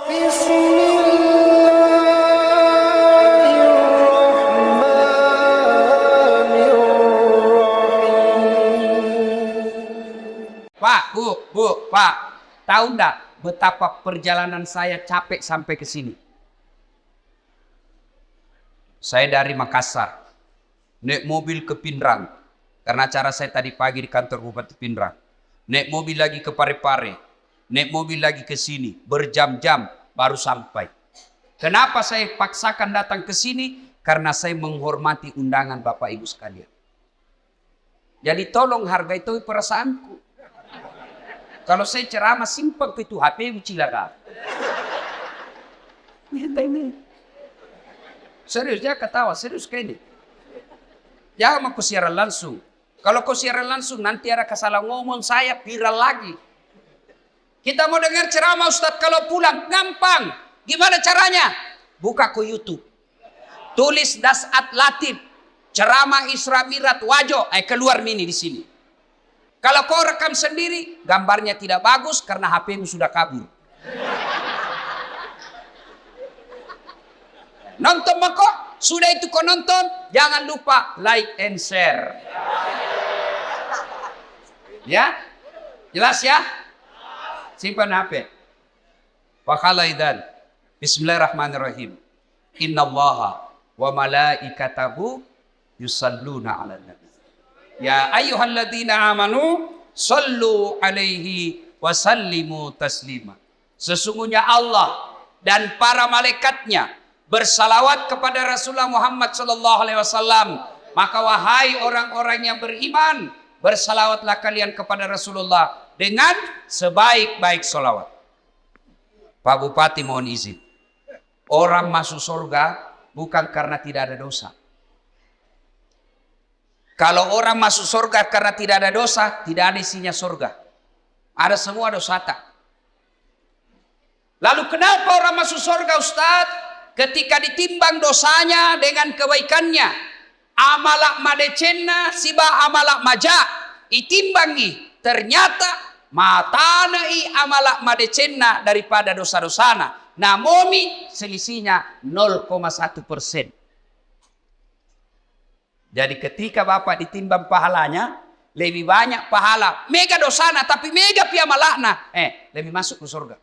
Pak, Bu, Pak, tahu enggak betapa perjalanan saya capek sampai ke sini? Saya dari Makassar, naik mobil ke Pindrang, karena acara saya tadi pagi di kantor Bupati Pindrang. Naik mobil lagi ke Parepare, naik mobil lagi ke sini, berjam-jam baru sampai. Kenapa saya paksakan datang ke sini? Karena saya menghormati undangan Bapak Ibu sekalian. Jadi tolong hargai itu perasaanku. Kalau saya ceramah simpel itu HP cilaka. Serius, dia ketawa, serius kayak ini. Jangan mau siaran langsung. Kalau kau siaran langsung nanti ada kesalah ngomong saya viral lagi. Kita mau dengar ceramah Ustadz kalau pulang gampang. Gimana caranya? Buka ke YouTube. Tulis Dasat Latif, ceramah Isra Mi'raj Wajo, keluar mini di sini. Kalau kau rekam sendiri, gambarnya tidak bagus karena HP-mu sudah kabur. Nonton kok, sudah itu kau nonton, jangan lupa like and share. Ya? Jelas ya? Simpan HP. Fakhalaidan. Bismillahirrahmanirrahim. Innallaha wa malaikatahu yusalluna 'alan nabi. Ya ayyuhalladzina amanu sallu alaihi wa sallimu taslima. Sesungguhnya Allah dan para malaikatnya bersalawat kepada Rasulullah Muhammad sallallahu alaihi wasallam. Maka wahai orang-orang yang beriman, bersalawatlah kalian kepada Rasulullah dengan sebaik-baik salawat. Pak Bupati mohon izin. Orang masuk surga bukan karena tidak ada dosa. Kalau orang masuk surga karena tidak ada dosa, tidak ada isinya surga. Ada semua dosa tak. Lalu kenapa orang masuk surga Ustadz? Ketika ditimbang dosanya dengan kebaikannya. Amalak madecenna siba amalak maja. Itimbangi. Ternyata matanai amalak madecenna daripada dosa-dosana. Namomi selisihnya 0,1%. Jadi ketika Bapak ditimbang pahalanya, lebih banyak pahala. Mega dosana tapi mega piamalakna. Lebih masuk ke surga.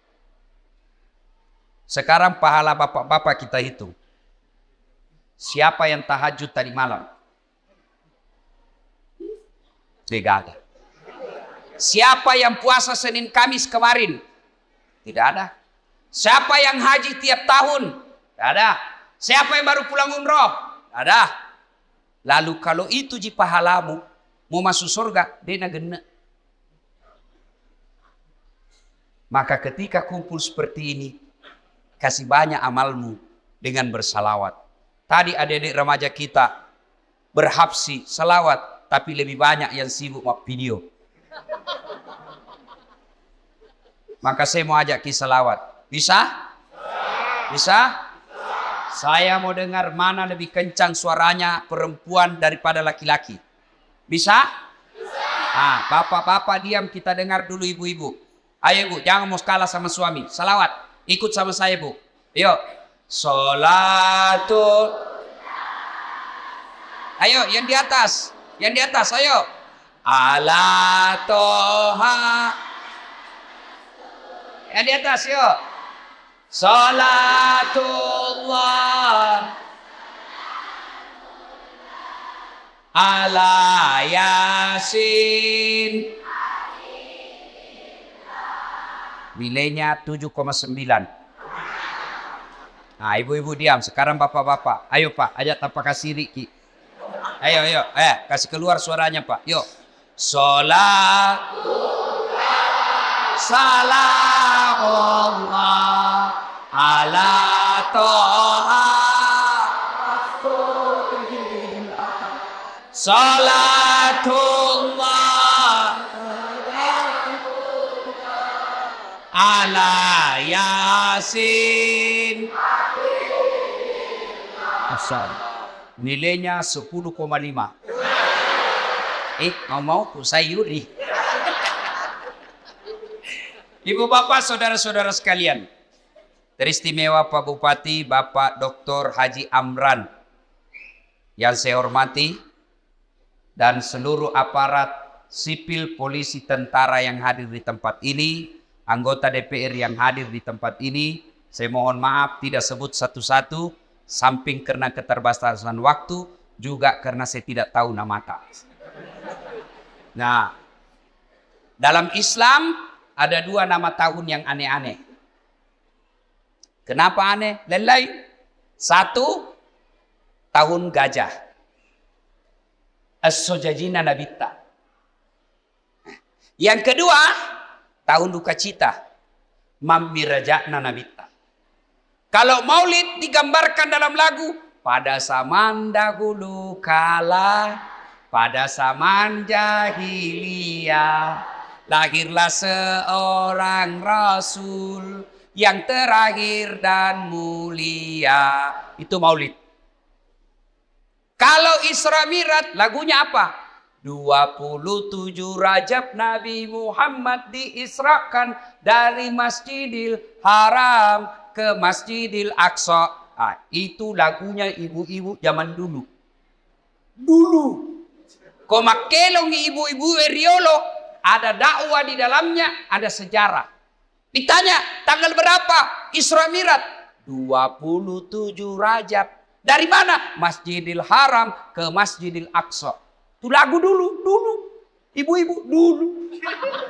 Sekarang pahala Bapak-Bapak kita hitung. Siapa yang tahajud tadi malam? Tidak ada. Siapa yang puasa Senin Kamis kemarin? Tidak ada. Siapa yang haji tiap tahun? Tidak ada. Siapa yang baru pulang umroh? Tidak ada. Lalu kalau itu ji pahalamu, mau masuk surga, dena gena. Maka ketika kumpul seperti ini, kasih banyak amalmu dengan bersalawat. Tadi adik-adik remaja kita berhabsi salawat, tapi lebih banyak yang sibuk sama video. Maka saya mau ajak kisah salawat. Bisa? Bisa? Saya mau dengar mana lebih kencang suaranya perempuan daripada laki-laki. Bisa? Bisa. Bapak-bapak diam, kita dengar dulu ibu-ibu. Ayo ibu, jangan mau kalah sama suami. Salawat, ikut sama saya bu. Yuk. Sholatul. Ayo, yang di atas. Yang di atas, ayo. Ala toha. Yang di atas, yuk. Salatullah ala Yasin. Nilainya 7,9. Nah, ibu-ibu diam. Sekarang bapak-bapak. Ayo Pak, ajak tanpa kasih Riki. Ayo. Kasih keluar suaranya Pak. Yuk. Salamullah ala toha. Salatullah ala Yasin. Asal. Nilainya 10,5. Mau ku sayuri. Ibu bapak saudara-saudara sekalian, Teristimewa Pak Bupati, Bapak Dr. Haji Amran, yang saya hormati, dan seluruh aparat sipil, polisi, tentara yang hadir di tempat ini, anggota DPR yang hadir di tempat ini. Saya mohon maaf tidak sebut satu-satu, samping karena keterbatasan waktu, juga karena saya tidak tahu nama tak. Nah, dalam Islam ada 2 nama tahun yang aneh-aneh. Kenapa aneh? Lain-lain. 1, tahun gajah. As-Sojajina Nabitta. Yang kedua, tahun duka cita. Mammirajakna Nabitta. Kalau maulid digambarkan dalam lagu, pada zaman dahulu kala, pada zaman jahiliyah, lahirlah seorang rasul yang terakhir dan mulia. Itu maulid. Kalau Isra Mi'raj, lagunya apa? 27 Rajab Nabi Muhammad diisrakan dari Masjidil Haram ke Masjidil Aqsa. Ah, itu lagunya ibu-ibu zaman dulu. Dulu. Komakelong ibu-ibu Riolo, ada dakwah di dalamnya, ada sejarah. Ditanya, tanggal berapa Isra Mi'raj? 27 Rajab. Dari mana? Masjidil Haram ke Masjidil Aqsa. Itu lagu dulu. Ibu-ibu dulu.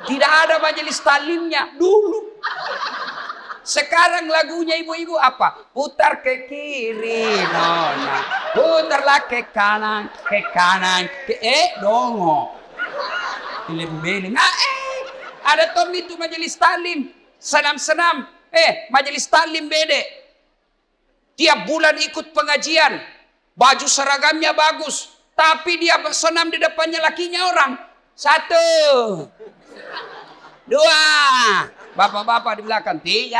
Tidak ada majelis talimnya dulu. Sekarang lagunya ibu-ibu apa? Putar ke kiri, nona. Putarlah ke kanan, dongo. Beling. Ada tom itu majelis talim. Senam-senam. Majelis talim bede. Tiap bulan ikut pengajian. Baju seragamnya bagus. Tapi dia senam di depannya lakinya orang. 1, 2. Bapak-bapak di belakang. 3.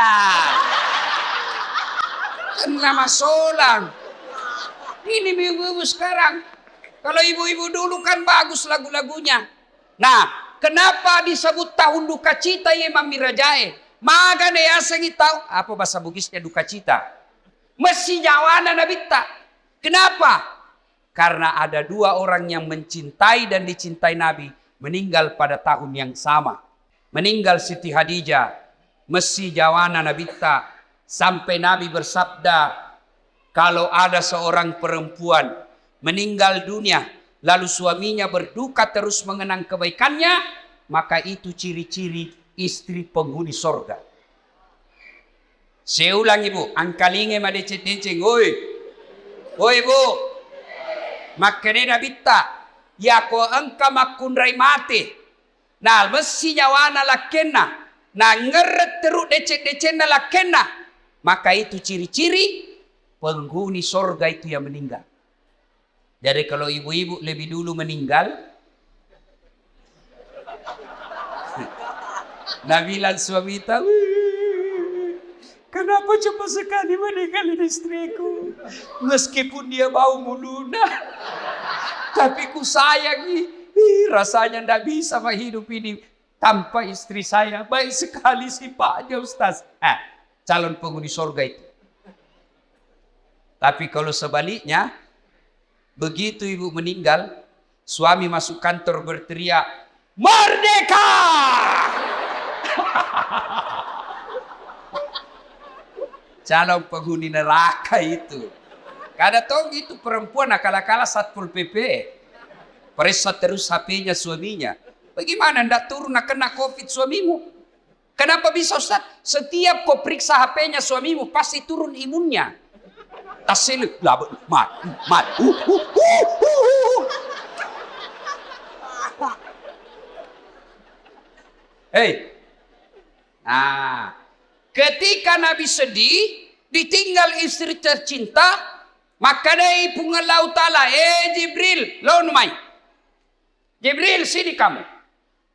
Kan nama solang. Ini ibu-ibu sekarang. Kalau ibu-ibu dulu kan bagus lagu-lagunya. Nah, kenapa disebut tahun duka cita ya Mamirajae? Magane ya sengi tahu apa bahasa Bugisnya duka cita. Mesti jawana nabita. Kenapa? Karena ada 2 orang yang mencintai dan dicintai Nabi meninggal pada tahun yang sama. Meninggal Siti Hadijah, mesti jawana nabita, sampai Nabi bersabda, kalau ada seorang perempuan meninggal dunia, lalu suaminya berduka terus mengenang kebaikannya, maka itu ciri-ciri istri penghuni sorga. Saya ulang ibu, angkalinge madecet-deceng, oi ibu, makanya nabita, ya ko angka makunrai mati. Nah, mesti nyawana lakena. Nah, ngeret teruk decet-decet na lakena. Maka itu ciri-ciri penghuni sorga itu yang meninggal. Jadi kalau ibu-ibu lebih dulu meninggal, Nabilan suami tahu, kenapa cepat sekali meninggalin istriku? Meskipun dia bau muluna, tapi ku sayangi. Rasanya tidak bisa hidup ini tanpa istri saya. Baik sekali sifatnya Ustaz. Calon penghuni surga itu. Tapi kalau sebaliknya, begitu ibu meninggal, suami masuk kantor berteriak, "Merdeka!" Calon penghuni neraka itu. Kada tahu itu perempuan akal-akala Satpol PP. Periksa terus HP-nya suaminya. Bagaimana ndak turun kena COVID suamimu? Kenapa bisa Ustaz? Setiap kau periksa HP-nya suamimu pasti turun imunnya. Tasil mat. Ketika Nabi sedih, ditinggal istri tercinta, maka dari pungalau ta'ala, Jibril, lawan mai. Jibril, sini kamu.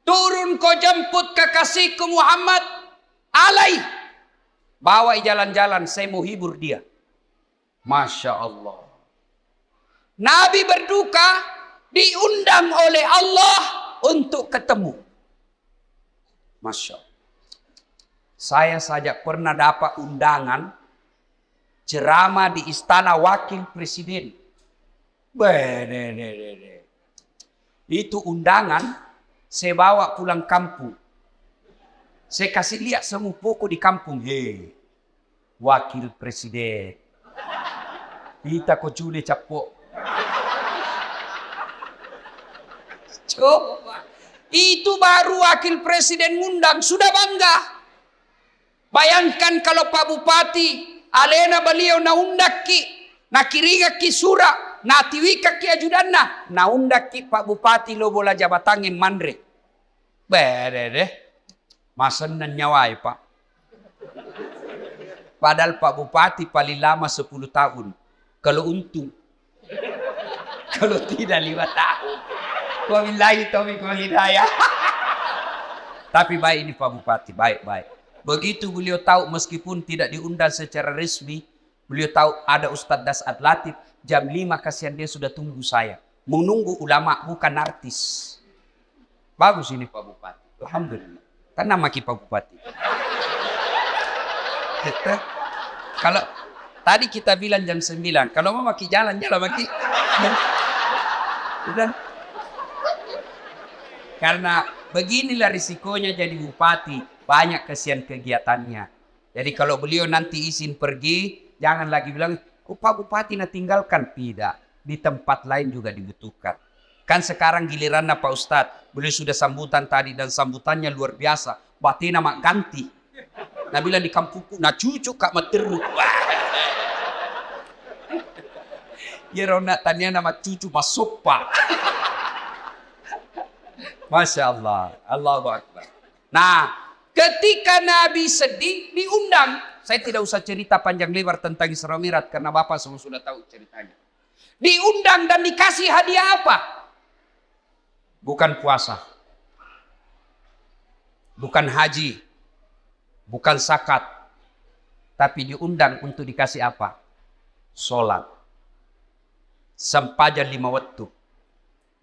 Turun kau jemput kekasihku Muhammad. Alai. Bawa jalan-jalan, saya mau hibur dia. Masya Allah. Nabi berduka, diundang oleh Allah untuk ketemu. Masya Allah. Saya saja pernah dapat undangan ceramah di Istana Wakil Presiden. Itu undangan saya bawa pulang kampung. Saya kasih lihat semua pokok di kampung. Hei, Wakil Presiden. Kita kok cule capok. Coba. Itu baru Wakil Presiden ngundang. Sudah bangga. Bayangkan kalau Pak Bupati. Alena beliau na undak ki. Na kiriga ki sura. Na tiwika ki ajudanna. Na undak ki Pak Bupati lo bola jabatangin mandre. Deh. Masan na nyawai Pak. Padahal Pak Bupati paling lama 10 tahun. Kalau untung. Kalau tidak 5 tahun. Wabillahi taufiq wal hidayah. Tapi baik ini Pak Bupati, baik. Begitu beliau tahu meskipun tidak diundang secara resmi, beliau tahu ada Ustadz Dasat Latif, jam 5 kasihan dia sudah tunggu saya. Menunggu ulama bukan artis. Bagus ini Pak Bupati. Alhamdulillah. Karena maki Pak Bupati. Kalau tadi kita bilang jam 9, kalau mau maki jalan maki. Udah. Karena beginilah risikonya jadi bupati. Banyak kesian kegiatannya. Jadi kalau beliau nanti izin pergi, jangan lagi bilang, oh Pak Bupati na tinggalkan. Tidak. Di tempat lain juga dibutuhkan. Kan sekarang giliran Pak Ustadz. Beliau sudah sambutan tadi dan sambutannya luar biasa. Batina mak ganti. Nah bilang di kampungku, nah cucu kak materu. Ya rona tanya nama cucu masuk Pak. Masya Allah. Allahu Akbar. Nah, ketika Nabi sedih, diundang. Saya tidak usah cerita panjang lebar tentang Isra Mi'raj karena Bapak semua sudah tahu ceritanya. Diundang dan dikasih hadiah apa? Bukan puasa. Bukan haji. Bukan zakat. Tapi diundang untuk dikasih apa? Sholat. Sempajan 5 waktu.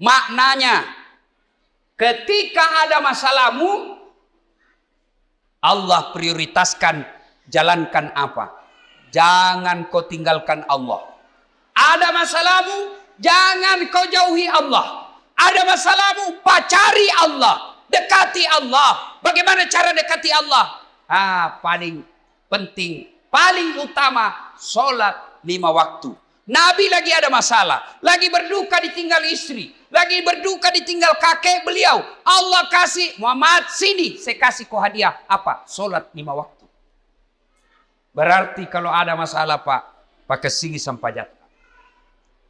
Maknanya, ketika ada masalahmu, Allah prioritaskan jalankan apa? Jangan kau tinggalkan Allah. Ada masalahmu, jangan kau jauhi Allah. Ada masalahmu, pacari Allah. Dekati Allah. Bagaimana cara dekati Allah? Paling penting, paling utama, sholat 5 waktu. Nabi lagi ada masalah, lagi berduka ditinggal istri, lagi berduka ditinggal kakek beliau. Allah kasih, Muhammad sini, saya kasih kau hadiah. Apa? Sholat 5 waktu. Berarti kalau ada masalah Pak, pakai sini sampajat.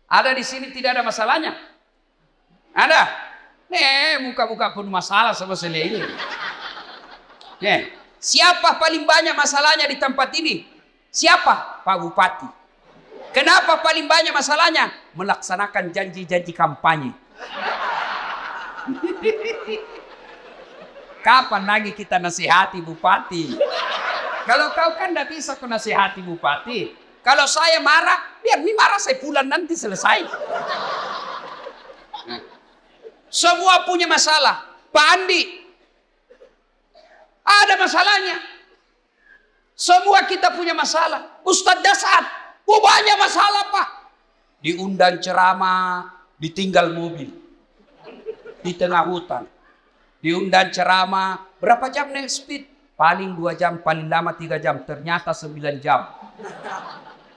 Ada di sini tidak ada masalahnya? Ada? Muka-muka pun masalah sama saya ini. Siapa paling banyak masalahnya di tempat ini? Siapa? Pak Bupati. Kenapa paling banyak masalahnya? Melaksanakan janji-janji kampanye. Kapan lagi kita nasihati bupati? Kalau kau kan tidak bisa kau nasihati bupati. Kalau saya marah, biar ini marah saya pulang nanti selesai. Semua punya masalah. Pak Andi, ada masalahnya. Semua kita punya masalah. Ustadz Dasat, banyak masalah Pak. Diundang ceramah, ditinggal mobil. Di tengah hutan. Diundang ceramah, berapa jam naik speed? Paling 2 jam, paling lama 3 jam. Ternyata 9 jam.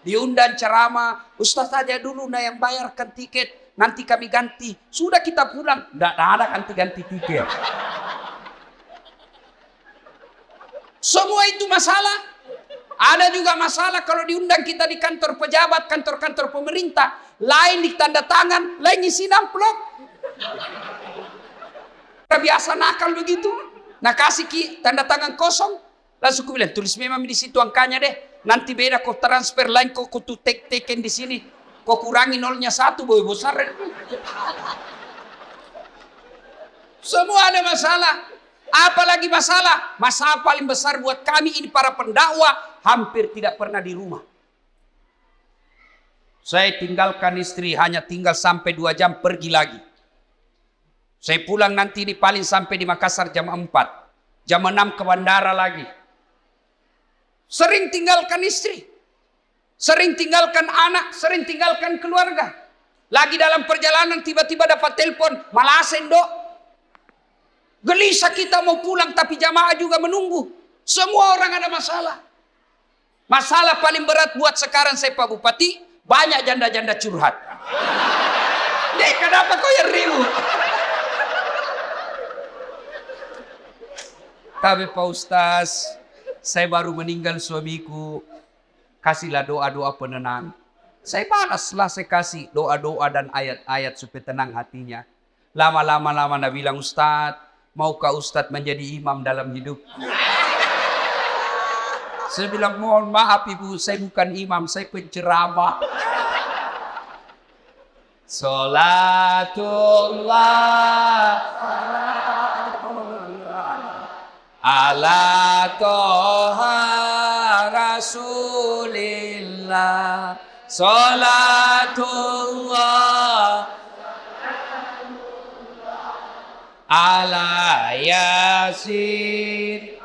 Diundang ceramah, Ustaz saja dulu yang bayarkan tiket. Nanti kami ganti. Sudah kita pulang. Tidak ada ganti-ganti tiket. Semua itu masalah. Ada juga masalah kalau diundang kita di kantor pejabat, kantor-kantor pemerintah. Lain di tanda tangan, lain isi amplop. Biasa nakal begitu. Nah kasih tanda tangan kosong. Langsung aku bilang, tulis memang di situ angkanya deh. Nanti beda kau transfer lain, kau tuh teken di sini. Kau kurangi 0-1, boy besar. Semua ada masalah. Apalagi masalah? Masalah paling besar buat kami ini para pendakwah, hampir tidak pernah di rumah. Saya tinggalkan istri, hanya tinggal sampai 2 jam pergi lagi. Saya pulang nanti di paling sampai di Makassar jam 4. Jam 6 ke bandara lagi. Sering tinggalkan istri. Sering tinggalkan anak. Sering tinggalkan keluarga. Lagi dalam perjalanan tiba-tiba dapat telepon. Malasen dok. Gelisah kita mau pulang tapi jamaah juga menunggu. Semua orang ada masalah. Masalah paling berat buat sekarang saya Pak Bupati. Banyak janda-janda curhat. Dek, kenapa kau yang ribut? Tapi Pak Ustaz, saya baru meninggal suamiku. Kasihlah doa-doa penenang. Saya balaslah, saya kasih doa-doa dan ayat-ayat supaya tenang hatinya. Lama-lama dia bilang, Ustaz, maukah Ustaz menjadi imam dalam hidup? Saya bilang, mohon maaf ibu, saya bukan imam, saya penceramah. Salatullah ala toha rasulillah. Salatullah ala yasin.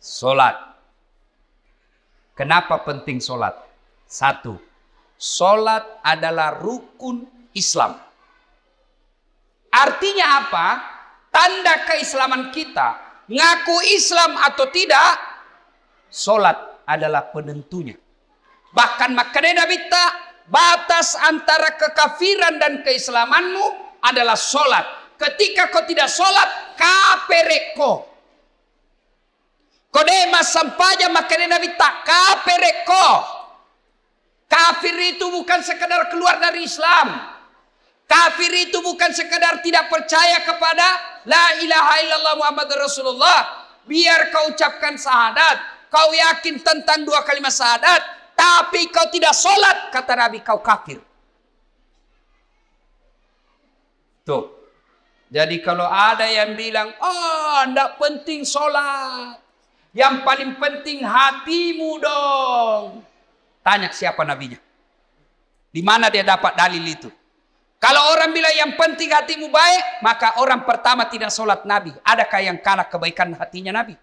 Solat. Kenapa penting solat? Satu, solat adalah rukun Islam. Artinya apa? Tanda keislaman kita. Ngaku Islam atau tidak, solat adalah penentunya. Bahkan makanya Nabi batas antara kekafiran dan keislamanmu adalah solat. Ketika kau tidak solat, kapereko. Kodema sampaja makanya Nabi kapereko. Kafir itu bukan sekedar keluar dari Islam. Kafir itu bukan sekedar tidak percaya kepada la ilaha illallah Muhammad Rasulullah. Biar kau ucapkan syahadat, kau yakin tentang dua kalimat syahadat, tapi kau tidak solat, kata Nabi, kau kafir. Tuh. Jadi kalau ada yang bilang, enggak penting solat. Yang paling penting hatimu dong. Tanya siapa nabinya. Di mana dia dapat dalil itu? Kalau orang bilang yang penting hatimu baik, maka orang pertama tidak sholat Nabi. Adakah yang kalah kebaikan hatinya Nabi?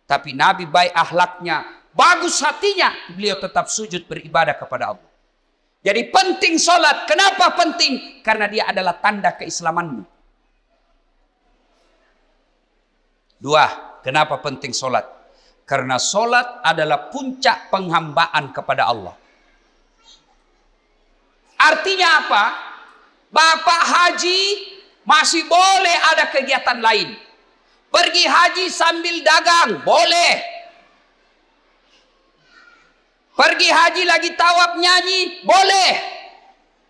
Tapi Nabi baik akhlaknya, bagus hatinya, beliau tetap sujud beribadah kepada Allah. Jadi penting sholat. Kenapa penting? Karena dia adalah tanda keislamanmu. Dua, kenapa penting sholat? Karena sholat adalah puncak penghambaan kepada Allah. Artinya apa? Bapak haji masih boleh ada kegiatan lain. Pergi haji sambil dagang, boleh. Pergi haji lagi tawaf nyanyi, boleh.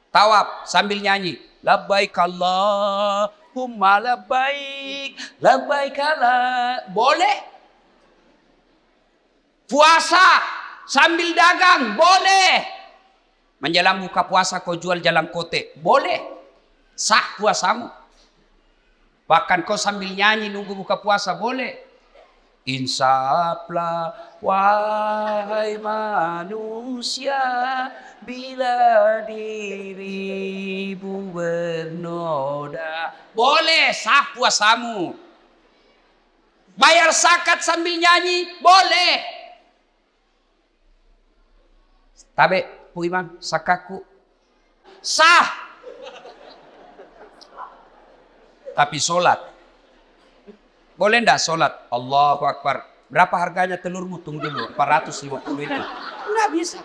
Tawaf sambil nyanyi. Labbaik Allahumma labbaik, labbaik Allah. Boleh. Puasa sambil dagang, boleh. Menjelang buka puasa kau jual jalan kote, boleh. Sah puasamu. Bahkan kau sambil nyanyi nunggu buka puasa, boleh. Insaflah wahai manusia, bila dirimu bernoda, boleh, sah puasamu. Bayar zakat sambil nyanyi, boleh. Tabe, Bu Imam, sakaku sah. Tapi sholat, boleh enggak sholat? Allahu Akbar. Berapa harganya telurmu? Tunggu dulu, 450 itu. Enggak bisa.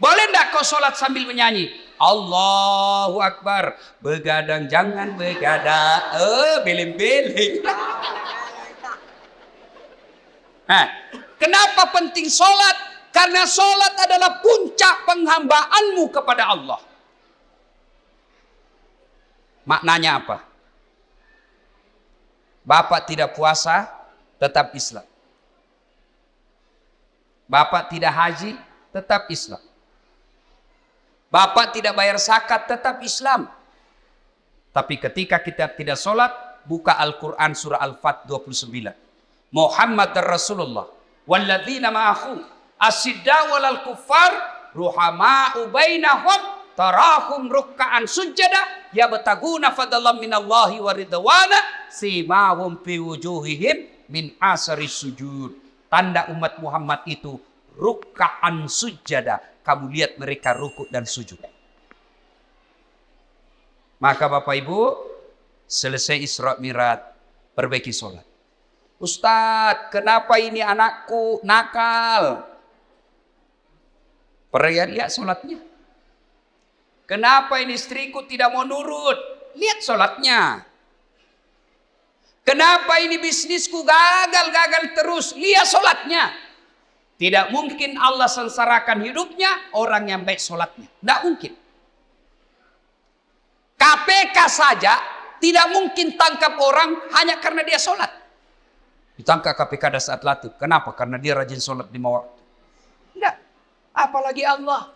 Boleh enggak kau sholat sambil menyanyi? Allahu Akbar. Begadang jangan begadang. Beling-beling. Nah, kenapa penting sholat? Karena sholat adalah puncak penghambaanmu kepada Allah. Maknanya apa? Bapak tidak puasa, tetap Islam. Bapak tidak haji, tetap Islam. Bapak tidak bayar zakat, tetap Islam. Tapi ketika kita tidak sholat, buka Al-Quran surah Al-Fat 29. Muhammad Rasulullah walladzina ma'ahu asidda walal kuffar ruhama'u bainahum tarahum rukka'an sujada yabtaguna fadlan minallahi wa ridwana simahum fi wujuhihim min asari sujud. Tanda umat Muhammad itu ruk'an sujada. Kamu lihat mereka rukuk dan sujud. Maka Bapak Ibu, selesai Isra Mi'raj, perbaiki sholat. Ustadz, kenapa ini anakku nakal? Lihat sholatnya. Kenapa ini istriku tidak mau nurut? Lihat sholatnya. Kenapa ini bisnisku gagal terus? Lihat sholatnya. Tidak mungkin Allah sengsarakan hidupnya orang yang baik sholatnya. Tidak mungkin. KPK saja tidak mungkin tangkap orang hanya karena dia sholat. Ditangkap KPK pada saat latih. Kenapa? Karena dia rajin sholat 5 waktu. Tidak. Apalagi Allah.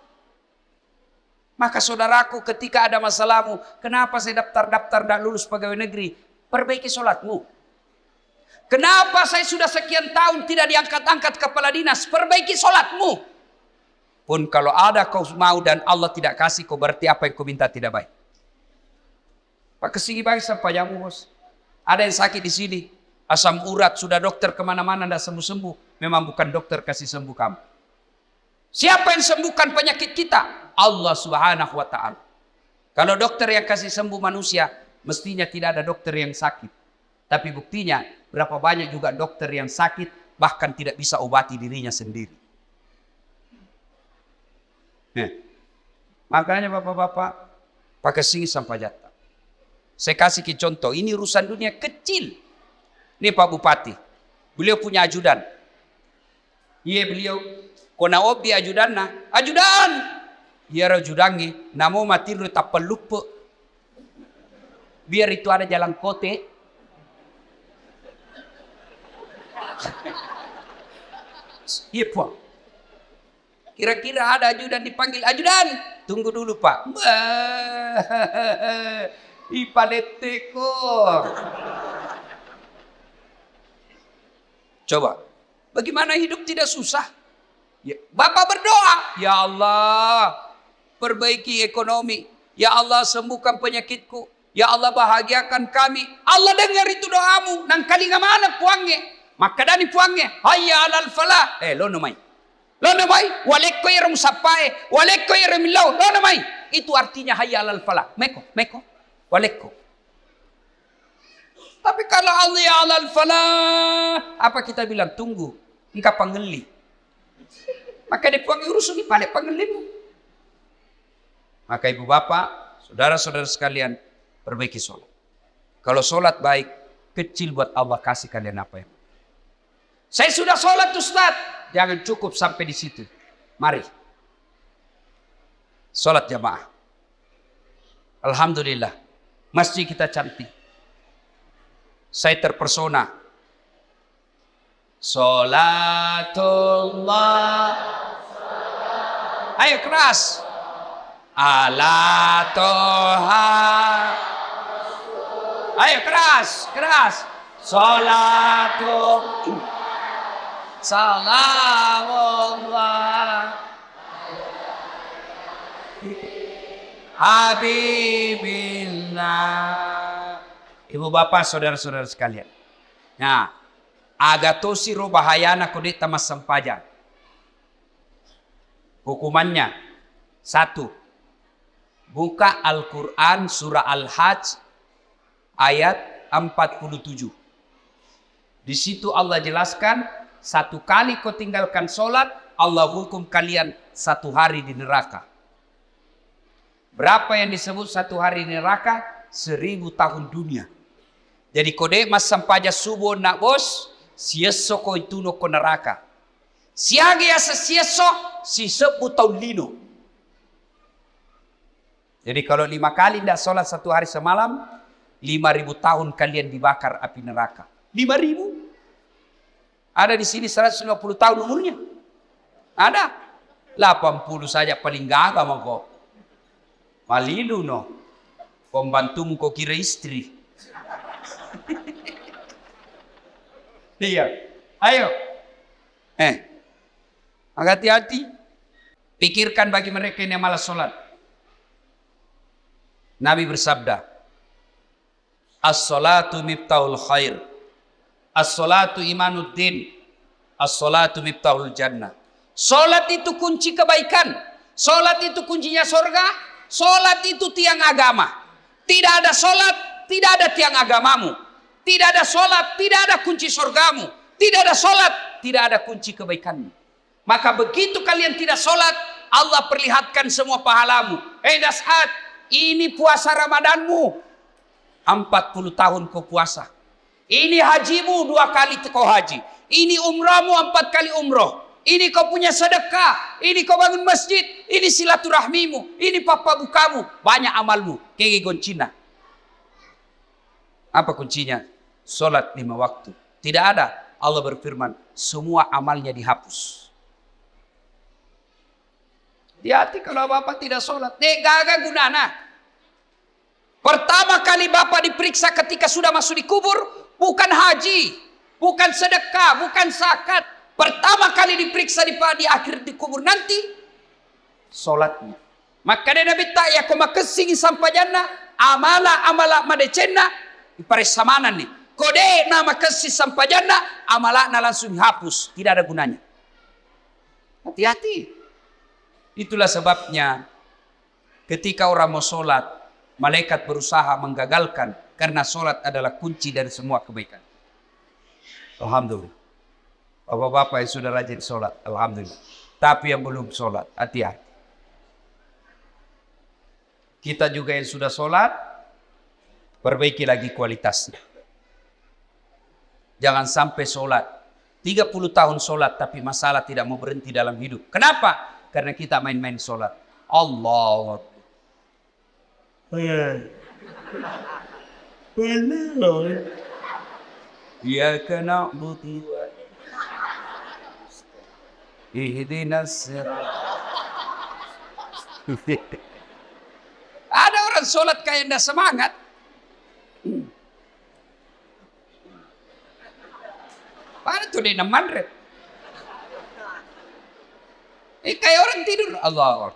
Maka saudaraku, ketika ada masalahmu, kenapa saya daftar dan lulus pegawai negeri? Perbaiki sholatmu. Kenapa saya sudah sekian tahun tidak diangkat-angkat kepala dinas? Perbaiki sholatmu. Pun kalau ada kau mau dan Allah tidak kasih, kau berarti apa yang kau minta tidak baik. Pak kesini baik sampai jamu bos. Ada yang sakit di sini, asam urat, sudah dokter kemana-mana tidak sembuh-sembuh. Memang bukan dokter kasih sembuh kamu. Siapa yang sembuhkan penyakit kita? Allah Subhanahu wa ta'ala. Kalau dokter yang kasih sembuh manusia, mestinya tidak ada dokter yang sakit. Tapi buktinya, berapa banyak juga dokter yang sakit, bahkan tidak bisa obati dirinya sendiri. Makanya bapak-bapak, pakai sini sampai jatah. Saya kasih ke contoh, ini urusan dunia kecil. Ini Pak Bupati, beliau punya ajudan. Iya beliau, kona obi ajudan na, ajudan. Iya ajudannya, namo mati lu tak pelupa. Biar itu ada jalan kote. Iya puang. Kira-kira ada ajudan dipanggil, ajudan. Tunggu dulu Pak. Ipadetekor. Coba, bagaimana hidup tidak susah? Ya, Bapak berdoa, ya Allah, perbaiki ekonomi. Ya Allah, sembuhkan penyakitku. Ya Allah, bahagiakan kami. Allah dengar itu doamu. Nang kali mana puangnya? Maka dani puangnya. Hayya alal falah. Lo namai. Lo namai. Walekko irum sapai. Walekko irum lau. Lo namai. Itu artinya hayya alal falah. Meko. Walekko. Tapi kalau Allah ya alal falah, apa kita bilang? Tunggu. Engkau pangeli. Maka dia puang urus ini pada pangelimu. Maka ibu bapak, saudara-saudara sekalian, perbaiki sholat. Kalau sholat baik, kecil buat Allah kasih kalian apa yang. Saya sudah sholat Ustaz. Jangan cukup sampai di situ. Mari. Sholat jamaah. Alhamdulillah. Masjid kita cantik. Saya terpersona. Sholatullah. Ayo keras. Ala toha. Ayo keras. Sholatullah. Salamullah. Habibillah. Ibu bapak saudara-saudara sekalian. Nah, agatosi ro bahayana kodeta mas sampaja. Hukumannya 1. Buka Al-Quran surah Al-Hajj ayat 47. Di situ Allah jelaskan, 1 kali kau tinggalkan sholat, Allah hukum kalian 1 hari di neraka. Berapa yang disebut 1 hari di neraka? 1000 tahun dunia. Jadi kode mas sampaja subuh nak bos, sieso ko itu no ko neraka. Siagi asa sieso, si 10 tahun lino. Jadi kalau 5 kali tidak sholat 1 hari semalam, 5000 tahun kalian dibakar api neraka. 5000? Ada di sini 150 tahun umurnya. Ada. 80 saja paling gagah mau kok. Malilu no. Pembantumu kok kira istri. Iya. Ayo. Hati-hati. Pikirkan bagi mereka yang malas sholat. Nabi bersabda, As-salatu miftahul khair. As-salatu imanuddin. As-salatu miftahul jannah. Salat itu kunci kebaikan. Salat itu kuncinya surga. Salat itu tiang agama. Tidak ada salat, tidak ada tiang agamamu. Tidak ada salat, tidak ada kunci surgamu. Tidak ada salat, tidak ada kunci kebaikanmu. Maka begitu kalian tidak salat, Allah perlihatkan semua pahalamu. Das'ad, ini puasa Ramadanmu. 40 tahun kau puasa. Ini hajimu 2 kali kau haji. Ini umrahmu 4 kali umroh. Ini kau punya sedekah. Ini kau bangun masjid. Ini silaturahmimu. Ini papa bukamu. Banyak amalmu. Kege goncina. Apa kuncinya? Salat 5 waktu. Tidak ada. Allah berfirman, semua amalnya dihapus. Hati-hati kalau bapak tidak salat. Gagal gunana. Pertama kali bapak diperiksa ketika sudah masuk di kubur, bukan haji, bukan sedekah, bukan zakat. Pertama kali diperiksa di akhir di kubur nanti, salatnya. Maka dia Nabi tak ya kau makasih sampai jannah, amala madecena, ipare samanan nih. Kode nama kasih sampai jannah, amalakna langsung dihapus, tidak ada gunanya. Hati-hati. Itulah sebabnya ketika orang mau sholat, malaikat berusaha menggagalkan karena sholat adalah kunci dari semua kebaikan. Alhamdulillah. Bapak-bapak yang sudah rajin sholat, alhamdulillah. Tapi yang belum sholat, hati-hati. Kita juga yang sudah sholat, perbaiki lagi kualitasnya. Jangan sampai sholat 30 tahun sholat tapi masalah tidak mau berhenti dalam hidup. Kenapa? Karena kita main-main sholat. Allah. Ya kena buti. Ihdinas sirat. Ada orang sholat kayak ndak semangat. Pada tuh dia mandret. Kayak orang tidur. Allah.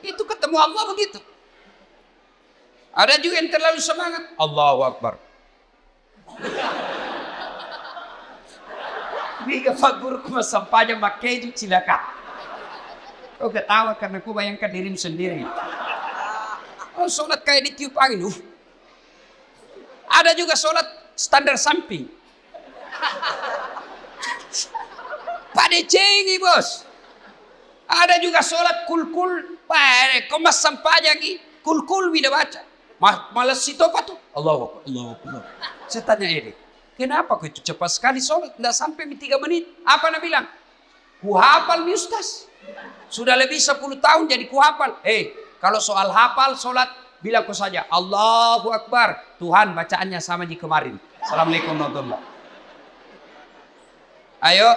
Itu ketemu Allah begitu. Ada juga yang terlalu semangat. Allahu Akbar. Biga fagurku masampanya makeju cilaka. Kau ketawa karena kau bayangkan dirimu sendiri. Oh, sholat kayak ditiup angin. Ada juga sholat standar samping. Pada cengi bos. Ada juga sholat kul-kul. Komas sampajang kul-kul bila baca. Malas situ apa tuh? Allah. Saya tanya ini. Kenapa kau itu cepat sekali sholat? Tidak sampai 3 menit. Apa nak bilang? Ku hafal mi ustaz. Sudah lebih 10 tahun jadi ku hafal. Kalau soal hafal sholat, bilang kau saja. Allahu Akbar. Tuhan bacaannya sama di kemarin. Assalamualaikum warahmatullahi wabarakatuh. Ayo.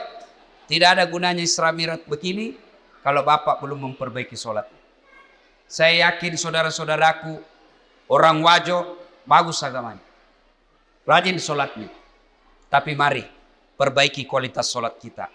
Tidak ada gunanya Isra Mi'raj begini. Kalau bapak belum memperbaiki sholat. Saya yakin saudara-saudaraku. Orang wajo. Bagus agamanya. Rajin sholatnya. Tapi mari perbaiki kualitas sholat kita.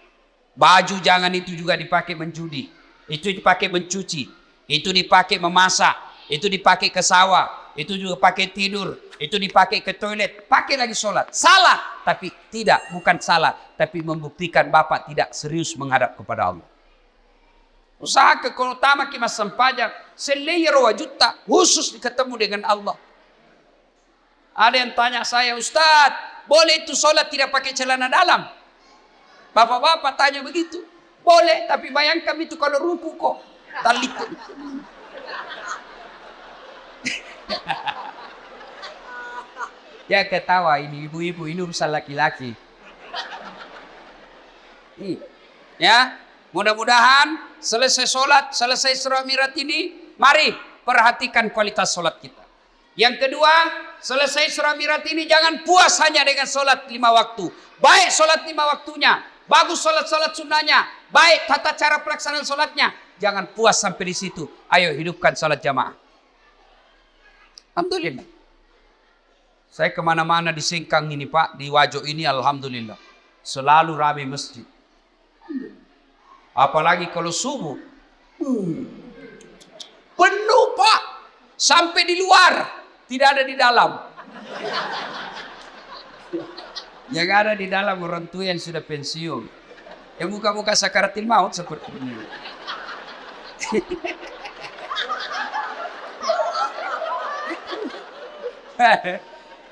Baju jangan itu juga dipakai menjudi. Itu dipakai mencuci. Itu dipakai memasak. Itu dipakai ke sawah. Itu juga pakai tidur. Itu dipakai ke toilet. Pakai lagi sholat. Salah. Tapi tidak. Bukan salah. Tapi membuktikan bapak tidak serius menghadap kepada Allah. Usaha keutama kita sempajak. Selayar wajutta. Khusus ketemu dengan Allah. Ada yang tanya saya, Ustadz. Boleh itu sholat tidak pakai celana dalam? Bapak-bapak tanya begitu. Boleh, tapi bayangkan itu kalau ruku kok. Tali. Ya ketawa ini ibu-ibu, ini urusan laki-laki. Ya, mudah-mudahan selesai sholat, selesai Isra Mi'raj ini, mari perhatikan kualitas sholat kita. Yang kedua, selesai Isra Mi'raj ini jangan puas hanya dengan sholat 5 waktu. Baik sholat 5 waktunya, bagus sholat-sholat sunnahnya, baik tata cara pelaksanaan sholatnya. Jangan puas sampai di situ. Ayo hidupkan sholat jamaah. Alhamdulillah. Saya kemana-mana di Singkang ini Pak, di Wajo ini alhamdulillah. Selalu ramai masjid. Apalagi kalau subuh. Sampai di luar, tidak ada di dalam. Yang ada di dalam orang tua yang sudah pensiun. Yang muka-muka sakaratil maut seperti ini.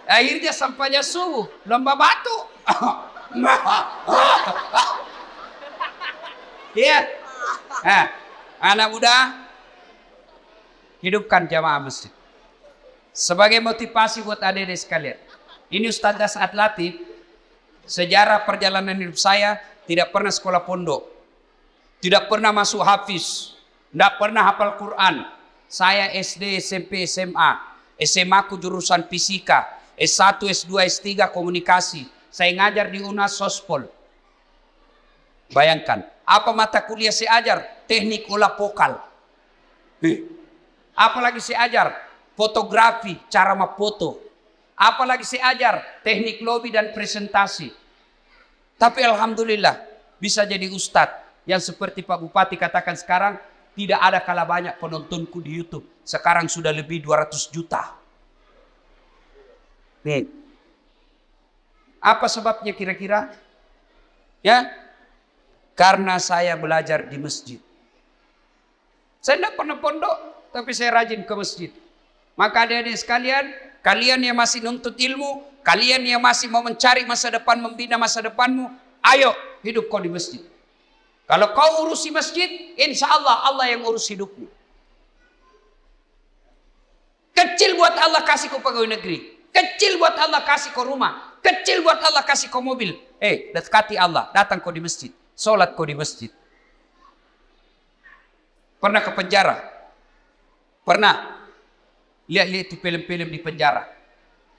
Akhirnya sampainya subuh, lomba batu. Iya. Anak muda, hidupkan jamaah masjid. Sebagai motivasi buat adik-adik sekalian. Ini Ustaz Dasat Latif, sejarah perjalanan hidup saya tidak pernah sekolah pondok. Tidak pernah masuk hafiz. Tidak pernah hafal Quran. Saya SD, SMP, SMA. SMA ku jurusan fisika. S1, S2, S3 komunikasi. Saya ngajar di UNAS Sospol. Bayangkan, apa mata kuliah saya ajar? Teknik olah vokal. Apalagi saya ajar? Fotografi, cara memfoto. Apalagi saya ajar? Teknik lobby dan presentasi. Tapi alhamdulillah bisa jadi ustadz yang seperti Pak Bupati katakan sekarang, tidak ada kalah banyak penontonku di YouTube. Sekarang sudah lebih 200 juta. Nih. Apa sebabnya kira-kira? Ya, karena saya belajar di masjid. Saya tidak pernah pondok, tapi saya rajin ke masjid. Maka adik-adik sekalian, kalian yang masih nuntut ilmu, kalian yang masih mau mencari masa depan, membina masa depanmu, ayo hidup kau di masjid. Kalau kau urusi masjid, insya Allah Allah yang urus hidupmu. Kecil buat Allah kasih kau pegawai negeri. Kecil buat Allah kasih kau rumah. Kecil buat Allah kasih kau mobil. Dekati Allah, datang kau di masjid. Sholat kau di masjid. Pernah ke penjara? Pernah? Lihat-lihat itu film-film di penjara.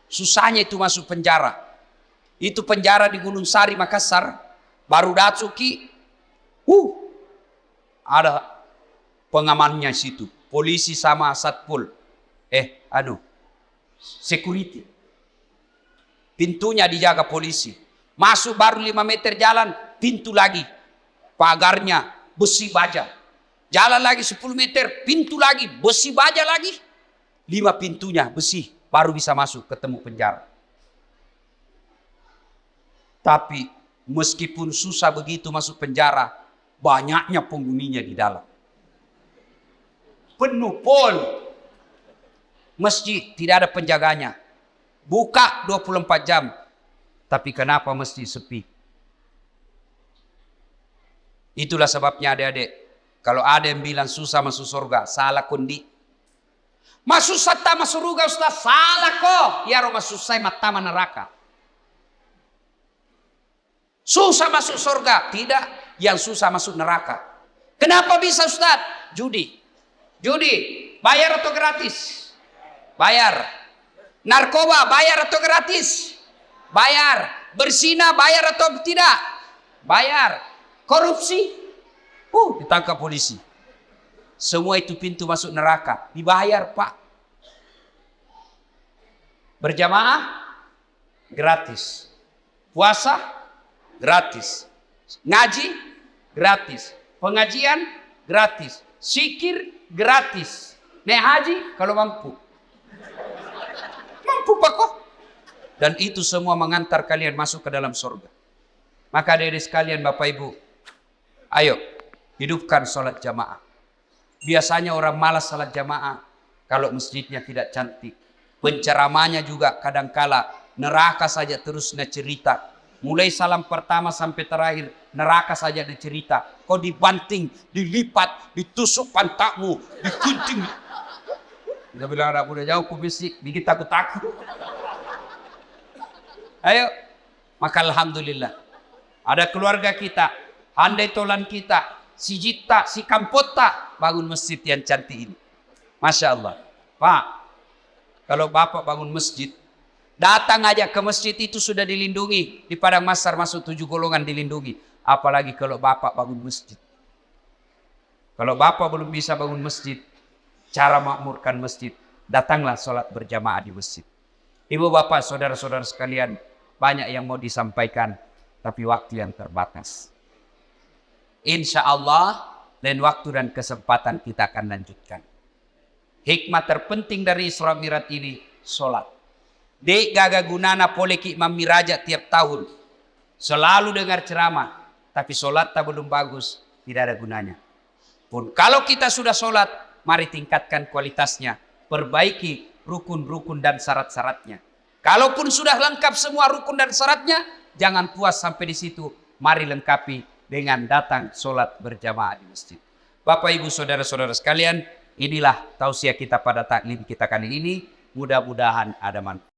Susahnya itu masuk penjara. Itu penjara di Gunung Sari, Makassar. Baru Datsuki. Ada pengamannya situ. Polisi sama satpol. Security. Pintunya dijaga polisi. Masuk baru 5 meter jalan, pintu lagi. Pagarnya besi baja. Jalan lagi 10 meter, pintu lagi, besi baja lagi. 5 pintunya besi, baru bisa masuk ketemu penjara. Tapi meskipun susah begitu masuk penjara, banyaknya penghuninya di dalam. Penuh pol. Masjid tidak ada penjaganya. Buka 24 jam. Tapi kenapa masjid sepi? Itulah sebabnya adik-adik. Kalau ada yang bilang susah masuk surga, salah kondi. Masuk sata masuk surga Ustaz, salah kok. Ya roh masuk saya mata neraka. Susah masuk surga, tidak. Yang susah masuk neraka. Kenapa bisa Ustaz? Judi. Bayar atau gratis? Bayar. Narkoba bayar atau gratis? Bayar. Berzina bayar atau tidak? Bayar. Korupsi? Ditangkap polisi. Semua itu pintu masuk neraka. Dibayar Pak. Berjamaah? Gratis. Puasa? Gratis. Ngaji? Gratis. Pengajian? Gratis. Zikir? Gratis. Naik haji? Kalau mampu. Mampu Pak kok. Dan itu semua mengantar kalian masuk ke dalam surga. Maka adik-adik sekalian Bapak Ibu, ayo hidupkan sholat jamaah. Biasanya orang malas sholat jamaah kalau masjidnya tidak cantik. Penceramanya juga kadangkala neraka saja terus cerita. Mulai salam pertama sampai terakhir neraka saja cerita. Kau dibanting, dilipat, ditusuk pantatmu, dikunting. Dia bilang anak udah jauh ku bisik, bikin takut-takut. Ayo, maka alhamdulillah. Ada keluarga kita, handai tolan kita, si Jita, si Kampota, bangun masjid yang cantik ini. Masya Allah. Pak, kalau Bapak bangun masjid, datang aja ke masjid itu sudah dilindungi. Di Padang Masar masuk 7 golongan dilindungi. Apalagi kalau Bapak bangun masjid. Kalau Bapak belum bisa bangun masjid, cara makmurkan masjid, datanglah sholat berjamaah di masjid. Ibu bapak, saudara-saudara sekalian, banyak yang mau disampaikan, tapi waktu yang terbatas. Insya Allah, lain waktu dan kesempatan kita akan lanjutkan. Hikmah terpenting dari Isra Mi'raj ini, solat. Dek gaga gunana pole ki Imam Miraja tiap tahun. Selalu dengar ceramah, tapi solat tak belum bagus, tidak ada gunanya. Pun kalau kita sudah solat, mari tingkatkan kualitasnya, perbaiki rukun-rukun dan syarat-syaratnya. Kalaupun sudah lengkap semua rukun dan syaratnya, jangan puas sampai di situ. Mari lengkapi dengan datang solat berjamaah di masjid. Bapak, Ibu, Saudara-saudara sekalian, inilah tausiah kita pada taklim kita kali ini. Mudah-mudahan ada manfaat.